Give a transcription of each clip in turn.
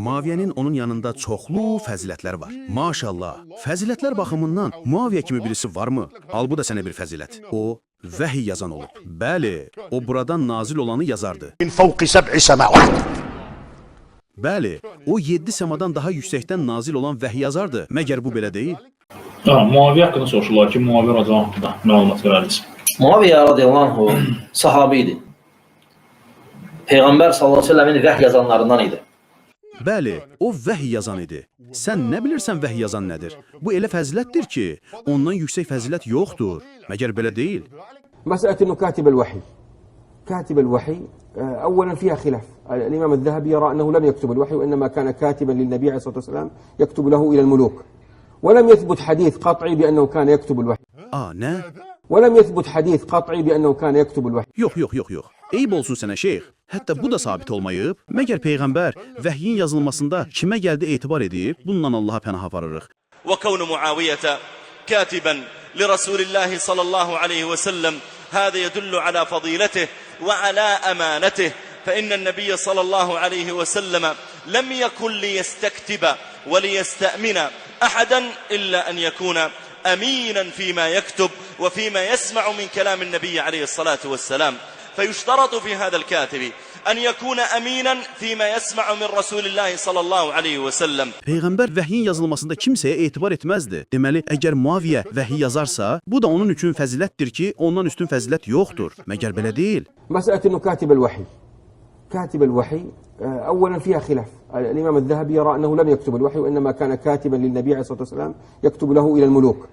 Muaviyyənin onun yanında çoxlu fəzilətlər var. Maşallah, fəzilətlər baxımından Muaviyyə kimi birisi varmı? Al bu da sənə bir fəzilət. O, vəhiy yazan olub. Bəli, o buradan nazil olanı yazardı. من فوق 7 سماوات. Bəli, o 7 səmadan daha yüksəkdən nazil olan vəhiy yazardı. Məgər bu belə deyil? Muaviyyə haqqında soruşurlar ki, Muaviyyə radiyallahu anh haqqında məlumat verərdiniz. Muaviyyə radiyallahu anh sahabi idi. Peyğəmbər sallallahu əleyhi və səlləmin vəhy yazanlarından idi. Bəli, o vəhiy yazan idi. Sən nə bilirsən vəhiy yazan nədir? Bu elə fəzilətdir ki, ondan yüksək fəzilət yoxdur. Məgər belə deyil? مسألة أنه كاتب الوحي كاتب الوحي أولا فيها خلاف. الإمام الذهبي يرى أنه لم يكتب الوحي وإنما كان كاتبا للنبي عليه الصلاة والسلام يكتب له إلى الملوك ولم يثبت حديث قطعي بأنه كان يكتب الوحي Nə? ولم يثبت حديث قطعي بأنه كان يكتب الوحي. Yox. Eyb olsun sənə şeyx. Hətta bu da sabit olmayıb. Məgər Peyğəmbər vəhyin yazılmasında kimə gəldi etibar edib? Bundan Allaha pənah aparırıq. وكون معاوية كاتبا لرسول الله صلى الله عليه وسلم هذا يدل على فضيلته وعلى أمانته فإن النبي صلى الله عليه وسلم لم يكن ليستكتب وليستأمن أحدا إلا أن يكون أمينا فيما يكتب وفيما يسمع من كلام النبي عليه الصلاة والسلام فيشترط في هذا الكاتب أن يكون أمينا فيما يسمع من رسول الله صلى الله عليه وسلم. Peyğəmbər vəhyin yazılmasında kimsəyə etibar etməzdi. Deməli, əgər Muaviyyə vəhiy yazarsa, bu da onun üçün fəzilətdir ki, ondan üstün fəzilət yoxdur. Məgər belə deyil? مسألة أنه كاتب الوحي كاتب الوحي أولا فيها خلاف. الإمام الذهبي يرى أنه لم يكتب الوحي وإنما كان كاتبا للنبي عليه الصلاة والسلام يكتب له إلى الملوك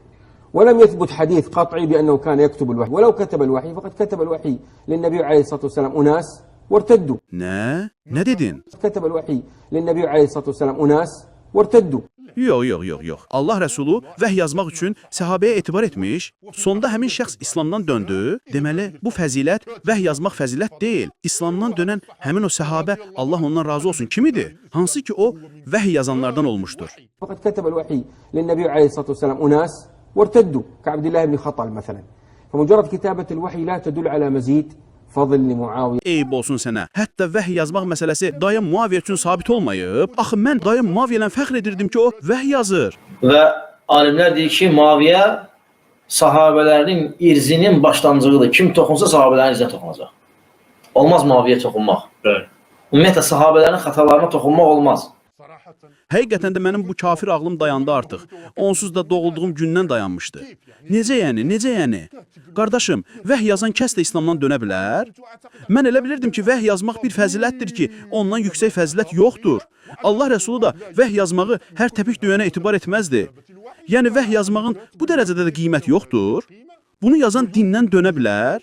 ولم يثبت حديث قطعي بأنه كان يكتب الوحي ولو كتب الوحي فقد كتب الوحي للنبي عليه الصلاة والسلام أناس وارتدوا. Nə dedin? كتب الوحي للنبي عليه الصلاة والسلام أناس وارتدوا. Yox. Allah Rəsulu vəhy yazmaq üçün səhabəyə etibar etmiş, sonda həmin şəxs İslamdan döndü. Deməli, bu fəzilət vəhy yazmaq fəzilət deyil. İslamdan dönən həmin o səhabə, Allah ondan razı olsun, kim idi? Hansı ki o vəhy yazanlardan olmuşdur. فقد كتب الوحي للنبي عليه الصلاة والسلام أناس وارتدوا كعبد الله بن خطل مثلا. فمجرد كتابة الوحي لا تدل على مزيد فضل لمعاوية. Eyb olsun sənə. Hətta vəhy yazmaq məsələsi dayım Muaviyyə üçün sabit olmayıb. Axı mən dayım Muaviyyə ilə fəxr edirdim ki, o vəhy yazır. Və alimlər deyir ki, Muaviyyə sahabələrin irzinin başlanğıcıdır. Kim toxunsa sahabələrin irzinə toxunacaq. Olmaz Muaviyyə toxunmaq. Bəli. Ümumiyyətlə sahabələrin xatalarına toxunmaq olmaz. Həqiqətən də mənim bu kafir ağlım dayandı artıq. Onsuz da doğulduğum gündən dayanmışdı. Necə yəni? Qardaşım, vəhy yazan kəs də İslamdan dönə bilər? Mən elə bilirdim ki, vəhy yazmaq bir fəzilətdir ki, ondan yüksək fəzilət yoxdur. Allah Rəsulu da vəhy yazmağı hər təpik döyənə etibar etməzdi. Yəni, vəhy yazmağın bu dərəcədə də qiymət yoxdur. Bunu yazan dindən dönə bilər?